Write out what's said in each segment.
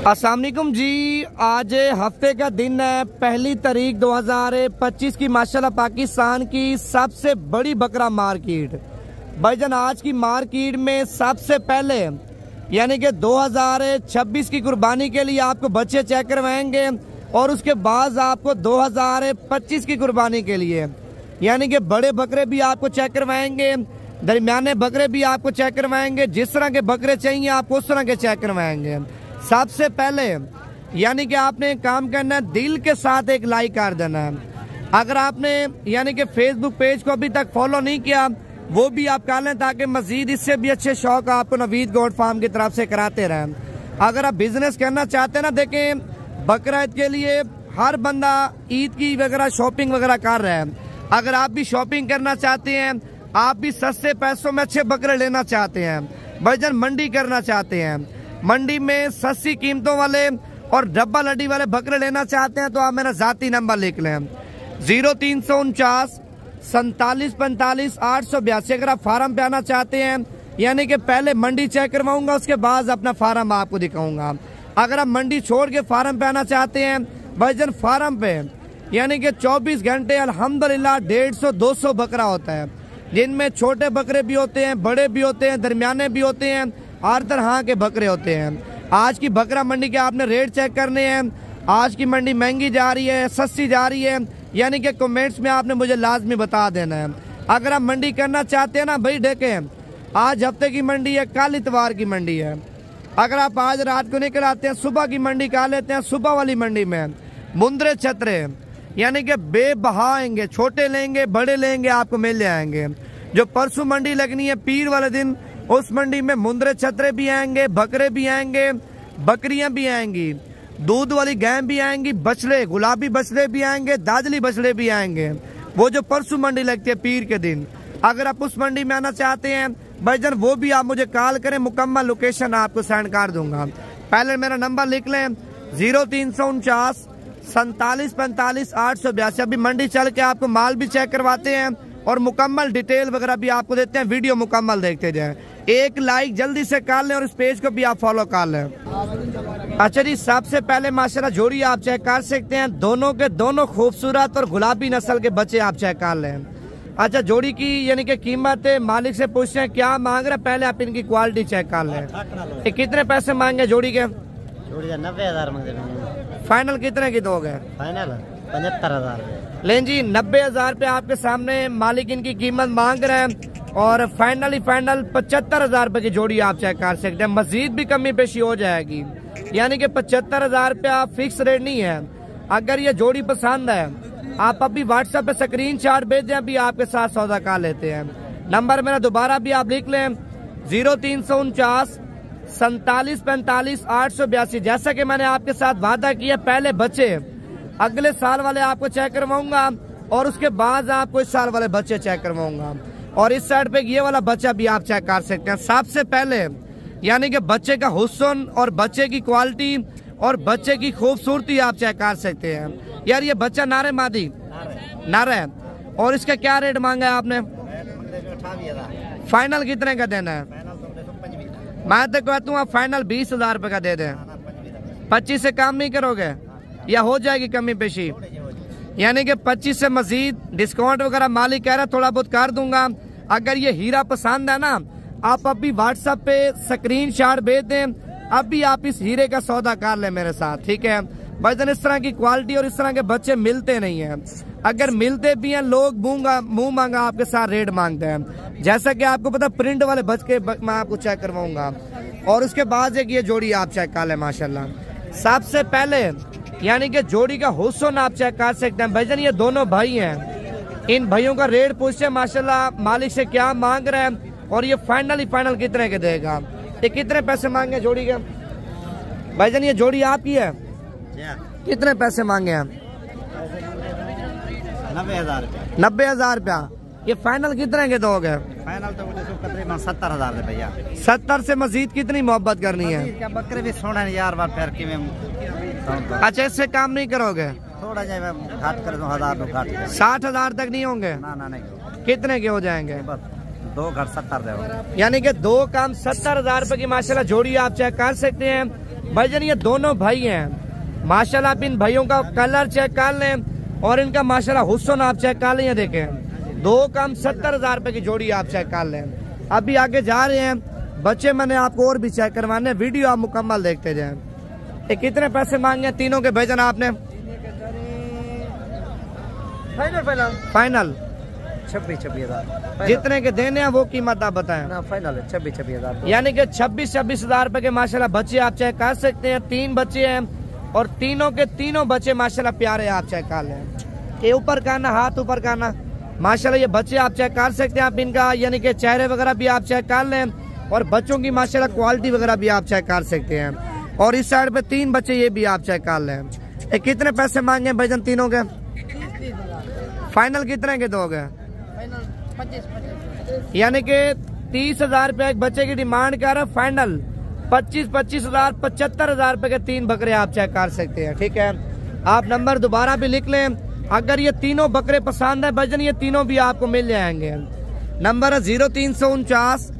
अस्सलाम वालेकुम जी। आज हफ्ते का दिन है, 1 तारीख 2025 की माशाल्लाह पाकिस्तान की सबसे बड़ी बकरा मार्केट। भाईजान आज की मार्केट में सबसे पहले यानी कि 2026 की कुर्बानी के लिए आपको बच्चे चेक करवाएंगे और उसके बाद आपको 2025 की कुर्बानी के लिए यानी कि बड़े बकरे भी आपको चेक करवाएंगे, दरमियाने बकरे भी आपको चेक करवाएंगे। जिस तरह के बकरे चाहिए आपको उस तरह के चेक करवाएंगे। सबसे पहले यानी कि आपने एक काम करना है, दिल के साथ एक लाइक कर देना है। अगर आपने यानी कि फेसबुक पेज को अभी तक फॉलो नहीं किया वो भी आप कर लें ताकि मजीद इससे भी अच्छे शौक आपको नवीद गोट फार्म की तरफ से कराते रहें। अगर आप बिजनेस करना चाहते हैं ना, देखें बकरा ईद के लिए हर बंदा ईद की वगैरह शॉपिंग वगैरह कर रहा है। अगर आप भी शॉपिंग करना चाहते हैं, आप भी सस्ते पैसों में अच्छे बकरे लेना चाहते हैं, भाईजान मंडी करना चाहते हैं, मंडी में सस्ती कीमतों वाले और डब्बा लड्डी वाले बकरे लेना चाहते हैं तो आप मेरा जाती नंबर लिख लें 0349 47 45 882। अगर आप फार्म पे आना चाहते हैं यानी कि पहले मंडी चेक करवाऊंगा उसके बाद अपना फार्म आपको दिखाऊंगा। अगर आप मंडी छोड़ के फार्म पे आना चाहते हैं भाईजान, फार्म पे यानी कि 24 घंटे अल्हम्दुलिल्लाह 150-200 बकरा होता है, जिनमें छोटे बकरे भी होते हैं, बड़े भी होते हैं, दरमियाने भी होते हैं, हर तरह के बकरे होते हैं। आज की बकरा मंडी के आपने रेट चेक करने हैं। आज की मंडी महंगी जा रही है, सस्ती जा रही है, यानी कि कमेंट्स में आपने मुझे लाजमी बता देना है। अगर आप मंडी करना चाहते हैं ना भाई, देखें आज हफ्ते की मंडी है, कल इतवार की मंडी है। अगर आप आज रात को निकल आते हैं सुबह की मंडी का लेते हैं, सुबह वाली मंडी में मुंदरे छतरे यानी कि बेबहा आएंगे, छोटे लेंगे बड़े लेंगे आपको मिल जाएंगे। जो परसों मंडी लगनी है पीर वाले दिन, उस मंडी में मुंदरे छतरे भी आएंगे, बकरे भी आएंगे, बकरियां भी आएंगी, दूध वाली गाय भी आएंगी, बछड़े गुलाबी बछड़े भी आएंगे, दादली बछड़े भी आएंगे। वो जो परसों मंडी लगती है पीर के दिन, अगर आप उस मंडी में आना चाहते हैं भाईजान वो भी आप मुझे कॉल करें, मुकम्मल लोकेशन आपको सेंड कर दूंगा। पहले मेरा नंबर लिख लें 0349 47 45 882। अभी मंडी चल के आपको माल भी चेक करवाते हैं और मुकम्मल डिटेल वगैरह भी आपको देते हैं। वीडियो मुकम्मल देखते जाएं, एक लाइक जल्दी से कर लें और इस पेज को भी आप फॉलो कर लें। अच्छा जी, सबसे पहले माशाल्लाह जोड़ी आप चेक कर सकते हैं, दोनों के दोनों खूबसूरत और गुलाबी नस्ल के बच्चे आप चेक कर लें। अच्छा जोड़ी की यानी कि कीमत मालिक से पूछते हैं क्या मांग रहे, पहले आप इनकी क्वालिटी चेक कर लें। कितने पैसे मांगे जोड़ी के? जोड़ी का 90,000 मांगे। फाइनल कितने की दोगे? फाइनल 75,000। लें जी 90,000 पे आपके सामने मालिक इनकी कीमत मांग रहे हैं और फाइनल 75,000 रुपए की जोड़ी आप चेक कर सकते हैं। मजीद भी कमी पेशी हो जाएगी, यानी कि 75,000 रुपया आप फिक्स रेट नहीं है। अगर ये जोड़ी पसंद है आप अभी व्हाट्सएप पे स्क्रीनशॉट भेजें, अभी आपके साथ सौदा कर लेते हैं। नंबर मेरा दोबारा भी आप लिख लें 0349 47 45 882। जैसा कि मैंने आपके साथ वादा किया, पहले बच्चे अगले साल वाले आपको चेक करवाऊंगा और उसके बाद आपको इस साल वाले बच्चे चेक करवाऊंगा। और इस साइड पे ये वाला बच्चा भी आप चेक कर सकते हैं। सबसे पहले यानी कि बच्चे का हुस्न और बच्चे की क्वालिटी और बच्चे की खूबसूरती आप चेक कर सकते हैं। यार ये बच्चा नारे मादी नारा है और इसका क्या रेट मांगा है आपने? फाइनल कितने का देना है? मैं तो कहता हूँ आप फाइनल 20,000 रुपए का दे दें। 25 से कम नहीं करोगे या हो जाएगी कमी पेशी? यानी कि 25 से मजीद डिस्काउंट वगैरह मालिक कह रहा है थोड़ा बहुत कर दूंगा। अगर ये हीरा पसंद है ना, आप अभी व्हाट्सएप पे स्क्रीनशॉट भेज दें, अभी आप इस हीरे का सौदा कर लें मेरे साथ, ठीक है भाईजान। इस तरह की क्वालिटी और इस तरह के बच्चे मिलते नहीं हैं। अगर मिलते भी हैं लोग मुंह मांगा आपके साथ रेट मांगते हैं। जैसा कि आपको पता प्रिंट वाले बच्चे मैं आपको चेक करवाऊंगा और उसके बाद एक ये जोड़ी आप चेक कर लें माशाल्लाह। सबसे पहले यानी कि जोड़ी का हुस्न आप चेक कर सकते हैं भाईजान। ये दोनों भाई हैं, इन भाइयों का रेट पूछते माशाल्लाह मालिक से क्या मांग रहे हैं और ये फाइनल कितने के देगा। ये कितने पैसे मांगे जोड़ी के भाईजान? ये जोड़ी आपकी है, कितने पैसे मांगे हैं? 90,000 रुपया। ये फाइनल कितने के दोगे? फाइनल तो मुझे तकरीबन 70,000 है भैया। 70 से मजीद कितनी मोहब्बत करनी है? बकरे भी सोना है यार बार फिर की में। अच्छा इससे काम नहीं करोगे? थोड़ा जाए मैं घाट कर दूं, 1000 60,000 तक नहीं होंगे? ना नहीं। कितने के हो जाएंगे? 2 घर 70 दे, यानी कि 2 काम 70,000 रुपए की माशाल्लाह जोड़ी आप चेक कर सकते हैं। भाईजान ये दोनों भाई हैं माशाल्लाह। आप इन भाइयों का कलर चेक कर लें और इनका माशाल्लाह हुस्न आप चेक कर लें। ये देखें 2 कम 70,000 रुपए की जोड़ी आप चेक कर लें। अभी आगे जा रहे हैं, बच्चे मैंने आपको और भी चेक करवाने, वीडियो आप मुकम्मल देखते जाएं। ये कितने पैसे मांगे तीनों के भाईजान आपने? फाइनल 26,000 जितने के देने हैं वो कीमत आप बताएं ना, फाइनल है 26,000 यानी कि 26,000 रुपए के माशाल्लाह बच्चे आप चेक कर सकते हैं। 3 बच्चे हैं और तीनों के तीनों बच्चे माशाल्लाह प्यारे आप चेक कर लें। ये ऊपर करना, हाथ ऊपर करना, माशाल्लाह ये बच्चे आप चेक कर सकते हैं। आप इनका यानी कि चेहरे वगैरह भी आप चेक कर लें और बच्चों की माशाल्लाह क्वालिटी वगैरह भी आप चेक कर सकते हैं। और इस साइड पे 3 बच्चे ये भी आप चेक कर लें। ये कितने पैसे मांगे भाईजान तीनों के? फाइनल कितने के दोगे? यानी कि 30,000 रुपए एक बच्चे की डिमांड कर रहे हैं। फाइनल 25,000 75,000 रुपए के 3 बकरे आप चेक कर सकते हैं। ठीक है, आप नंबर दोबारा भी लिख लें। अगर ये तीनों बकरे पसंद है भाईजान ये तीनों भी आपको मिल जाएंगे। नंबर है 0349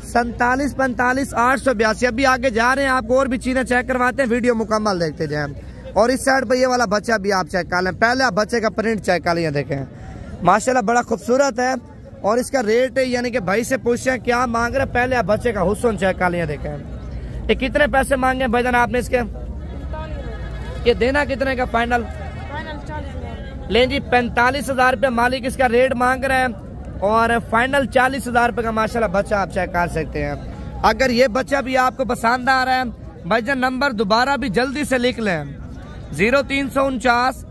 47 45 882। अभी आगे जा रहे हैं, आपको और भी चीजें चेक करवाते हैं, वीडियो मुकम्मल देखते जाएं। और इस साइड पे ये वाला बच्चा भी आप चेक कर लें। पहले आप बच्चे का प्रिंट चेक कर लें, देखें माशाल्लाह बड़ा खूबसूरत है। और इसका रेट यानी कि भाई से पूछे क्या मांग रहे, पहले आप बच्चे का हुस्न चेक कर लें। देखें ये कितने पैसे मांगे भाईजान आपने इसके? ये देना कितने का फाइनल? लें जी 45,000 रुपये मालिक इसका रेट मांग रहे हैं और फाइनल 40,000 रुपये का माशाल्लाह बच्चा आप चेक कर सकते हैं। अगर ये बच्चा भी आपको पसंद आ रहा है भाईजान नंबर दोबारा भी जल्दी से लिख लें 0349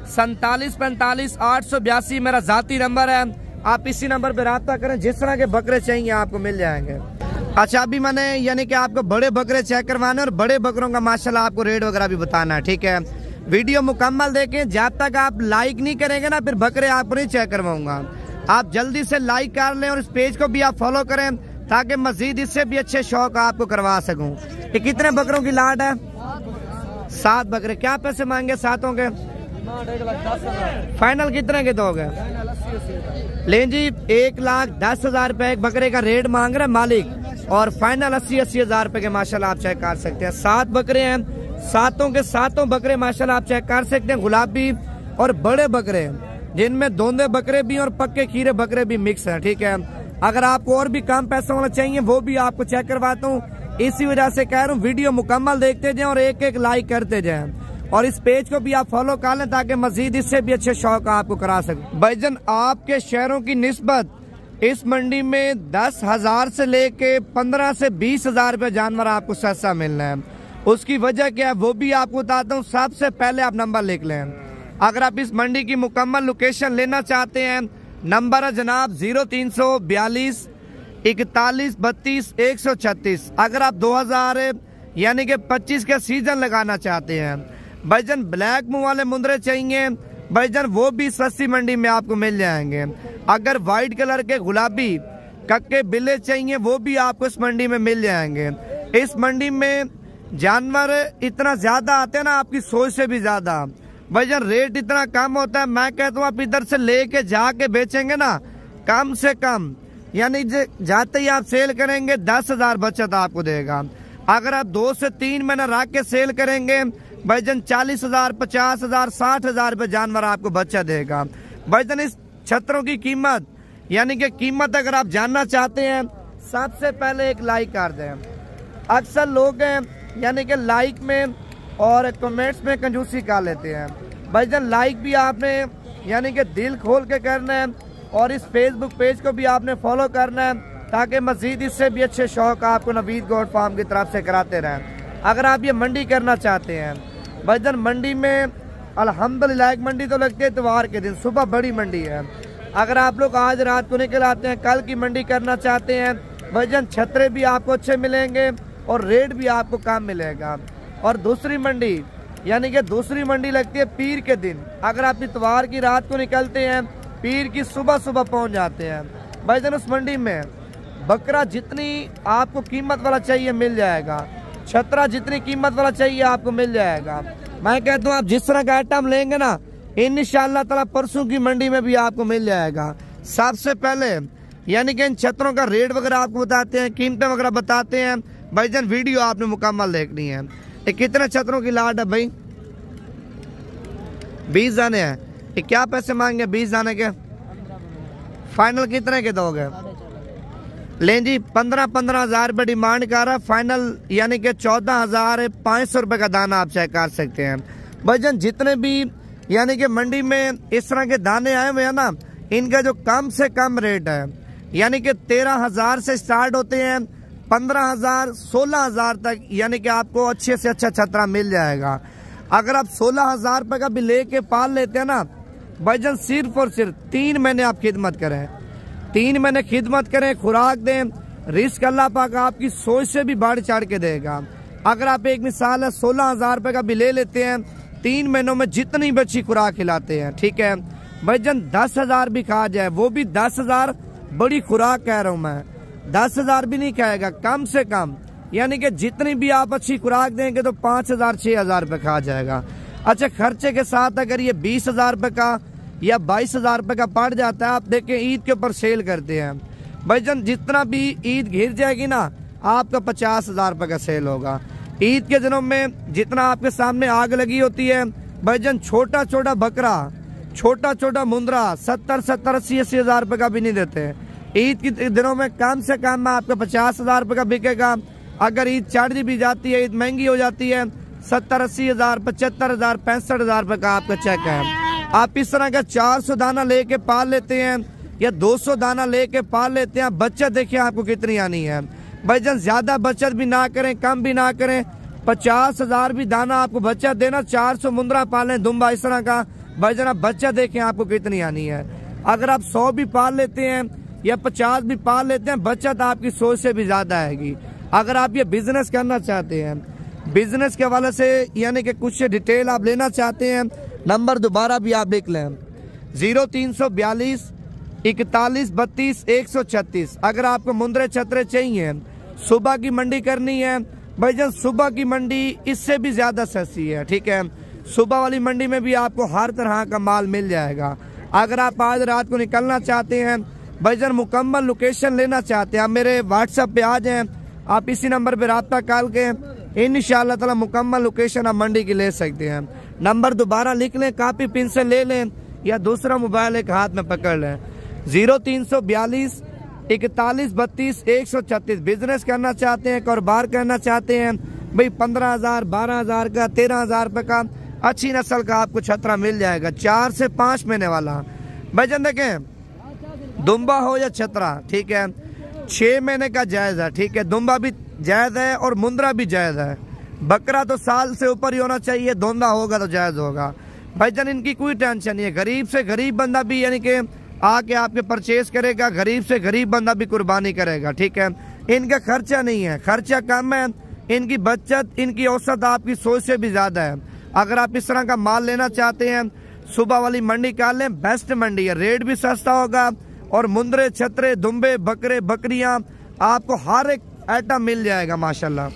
47 45 882 मेरा जाती नंबर है। आप इसी नंबर पे राब्ता करें, जिस तरह के बकरे चाहिए आपको मिल जाएंगे। अच्छा अभी मैंने यानी कि आपको बड़े बकरे चेक करवाने और बड़े बकरों का माशाल्लाह आपको रेट वगैरह भी बताना है। ठीक है, वीडियो मुकम्मल देखें। जब तक आप लाइक नहीं करेंगे ना फिर बकरे आपको नहीं चेक करवाऊंगा। आप जल्दी से लाइक कर लें और इस पेज को भी आप फॉलो करें ताकि मजीद इससे भी अच्छे शौक आपको करवा सकूं। ये कितने बकरों की लाट है? 7 बकरे। क्या पैसे मांगे सातों के? फाइनल कितने के दोगे? लें जी 1,10,000 रुपए एक बकरे का रेट मांग रहे मालिक और फाइनल 80,000 रुपए के माशाल्लाह आप चेक कर सकते हैं। 7 बकरे हैं, सातों के सातों बकरे माशाल्लाह आप चेक कर सकते हैं। गुलाबी और बड़े बकरे जिनमें दोंदे बकरे भी और पक्के खीरे बकरे भी मिक्स हैं। ठीक है, अगर आपको और भी कम पैसों वाला चाहिए वो भी आपको चेक करवाता हूँ। इसी वजह से कह रहा हूँ वीडियो मुकम्मल देखते जाएं और एक एक लाइक करते जाएं और इस पेज को भी आप फॉलो कर लें ताकि मजीद इससे भी अच्छे शौक आपको करा सकें। भाईजान आपके शहरों की निस्बत इस मंडी में 10,000 से लेके 15 से 20,000 रुपए जानवर आपको सस्ता मिलना है। उसकी वजह क्या है वो भी आपको बताता हूँ। सबसे पहले आप नंबर लिख लें। अगर आप इस मंडी की मुकम्मल लोकेशन लेना चाहते हैं नंबर है जनाब 0342 41 32 136। अगर आप 2000 यानी कि 25 का सीजन लगाना चाहते हैं भाईजान ब्लैक मुंह वाले मुंदरे चाहिए भाईजान वो भी सस्ती मंडी में आपको मिल जाएंगे। अगर व्हाइट कलर के गुलाबी कक्के बिल्ले चाहिए वो भी आपको इस मंडी में मिल जाएंगे। इस मंडी में जानवर इतना ज्यादा आते हैं ना आपकी सोच से भी ज्यादा भाईजान रेट इतना कम होता है। मैं कहता हूँ आप इधर से लेके जाके बेचेंगे ना कम से कम यानी जाते ही आप सेल करेंगे 10,000 बचत आपको देगा। अगर आप 2 से 3 महीना रख के सेल करेंगे भाईजान 40,000 50,000 60,000 रुपए जानवर आपको बच्चा देगा। भाईजान इस छतरों की कीमत यानी कि कीमत अगर आप जानना चाहते हैं सबसे पहले एक लाइक कर दें। अक्सर लोग यानी कि लाइक में और कमेंट्स में कंजूसी कर लेते हैं। भाईजान लाइक भी आपने यानी कि दिल खोल के करना है और इस फेसबुक पेज को भी आपने फॉलो करना है ताकि मजीद इससे भी अच्छे शौक आपको नवीद गोट फार्म की तरफ से कराते रहें। अगर आप ये मंडी करना चाहते हैं भाईजान मंडी में अल्हम्दुलिल्लाह एक मंडी तो लगती है इतवार के दिन, सुबह बड़ी मंडी है। अगर आप लोग आज रात को निकल आते हैं कल की मंडी करना चाहते हैं भाईजान छतरे भी आपको अच्छे मिलेंगे और रेट भी आपको कम मिलेगा। और दूसरी मंडी यानी कि दूसरी मंडी लगती है पीर के दिन। अगर आप इतवार की रात को निकलते हैं पीर की सुबह सुबह पहुंच जाते हैं भाईजान उस मंडी में बकरा जितनी आपको कीमत वाला चाहिए मिल जाएगा, छतरा जितनी कीमत वाला चाहिए आपको मिल जाएगा। मैं कहता हूँ आप जिस तरह का आइटम लेंगे ना इंशाअल्लाह ताला परसों की मंडी में भी आपको मिल जाएगा। सबसे पहले यानी कि इन छतरों का रेट वगैरह आपको बताते हैं, कीमतें वगैरह बताते हैं भाईजान। वीडियो आपने मुकम्मल देखनी है। ये कितने छतरों की लाट है भाई? 20 दाने हैं। ये क्या पैसे मांगे 20 दाने के? फाइनल कितने के दोगे? लें जी 15-15 हज़ार रुपये डिमांड कर रहा है। फाइनल यानी कि 14,500 रुपये का दाना आप चेक कर सकते हैं। भाईजान जितने भी यानी कि मंडी में इस तरह के दाने आए हुए हैं ना, इनका जो कम से कम रेट है यानी कि 13,000 से स्टार्ट होते हैं 15,000 16,000 तक, यानी कि आपको अच्छे से अच्छा छतरा मिल जाएगा। अगर आप 16,000 रुपये का भी लेके पाल लेते हैं ना भाईजान, सिर्फ और सिर्फ 3 महीने आप खिदमत करें, 3 महीने खिदमत करें, खुराक दें, रिस्क अल्लाह पाक आपकी सोच से भी बढ़ चढ़ के देगा। अगर आप एक मिसाल है 16,000 रुपये का भी ले लेते हैं, 3 महीनों में जितनी बच्ची खुराक खिलाते हैं, ठीक है भाईजान, 10,000 भी खा जाए, वो भी 10,000 बड़ी खुराक कह रहा हूँ मैं, 10,000 भी नहीं खाएगा, कम से कम यानी कि जितनी भी आप अच्छी खुराक देंगे तो 5,000-6,000 रुपये खा जाएगा। अच्छा, खर्चे के साथ अगर ये 20,000 रुपये का या 22,000 रुपये का पड़ जाता है, आप देखें ईद के ऊपर सेल करते हैं भाईजान, जितना भी ईद घिर जाएगी ना आपका 50,000 रुपये का सेल होगा। ईद के दिनों में जितना आपके सामने आग लगी होती है भाईजान, छोटा छोटा बकरा, छोटा छोटा मुंद्रा 70-80 हज़ार रुपये का भी नहीं देते। ईद के दिनों में कम से कम आपका 50,000 रुपये का बिकेगा। अगर ईद चढ़ भी जाती है, ईद महंगी हो जाती है, 70-80 हज़ार, 75,000, 65,000 रुपये का आपका चेक है। आप इस तरह का 400 दाना लेके पाल लेते हैं या 200 दाना लेके पाल लेते हैं, बचत देखिए आपको कितनी आनी है भाईजान। ज्यादा बचत भी ना करें, कम भी ना करें, 50,000 भी दाना आपको बचत देना, 400 मुंद्रा पालें दुम्बा इस तरह का भाईजान, आप बचत देखें आपको कितनी आनी है। अगर आप 100 भी पाल लेते हैं या 50 भी पाल लेते हैं, बचत आपकी सोच से भी ज्यादा आएगी। अगर आप ये बिजनेस करना चाहते हैं, बिजनेस के हवाले से यानी कि कुछ डिटेल आप लेना चाहते हैं, नंबर दोबारा भी आप लिख लें 0342 41 32 136। अगर आपको मुंद्रे छतरे चाहिए, सुबह की मंडी करनी है भाईजान, सुबह की मंडी इससे भी ज्यादा सस्ती है, ठीक है। सुबह वाली मंडी में भी आपको हर तरह का माल मिल जाएगा। अगर आप आज रात को निकलना चाहते हैं भाईजान, मुकम्मल लोकेशन लेना चाहते हैं, आप मेरे व्हाट्सएप पे आ जाएं, आप इसी नंबर पे राब्ता कर के इंशाअल्लाह ताला मुकम्मल लोकेशन आप मंडी की ले सकते हैं। नंबर दोबारा लिख लें, कापी पिन से ले लें या दूसरा मोबाइल एक हाथ में पकड़ लें 0342 41 32 136। बिजनेस करना चाहते हैं, कारोबार करना चाहते हैं भाई, 15,000 12,000 का 13,000 रुपये का अच्छी नस्ल का आपको छतरा मिल जाएगा, 4 से 5 महीने वाला भाईजान। देखें दुम्बा हो या छतरा, ठीक है, 6 महीने का जायज है, ठीक है, दुम्बा भी जायज है और मुंद्रा भी जायज है। बकरा तो साल से ऊपर ही होना चाहिए, धोंदा होगा तो जायज होगा भाईजान, इनकी कोई टेंशन नहीं है। गरीब से गरीब बंदा भी यानी कि आके आपके परचेज करेगा, गरीब से गरीब बंदा भी कुर्बानी करेगा, ठीक है। इनका खर्चा नहीं है, खर्चा कम है, इनकी बचत, इनकी औसत आपकी सोच से भी ज्यादा है। अगर आप इस तरह का माल लेना चाहते हैं, सुबह वाली मंडी कर लें, बेस्ट मंडी है, रेट भी सस्ता होगा और मुंद्रे छतरे दुम्बे बकरे बकरियां आपको हर एक आइटम मिल जाएगा माशाल्लाह।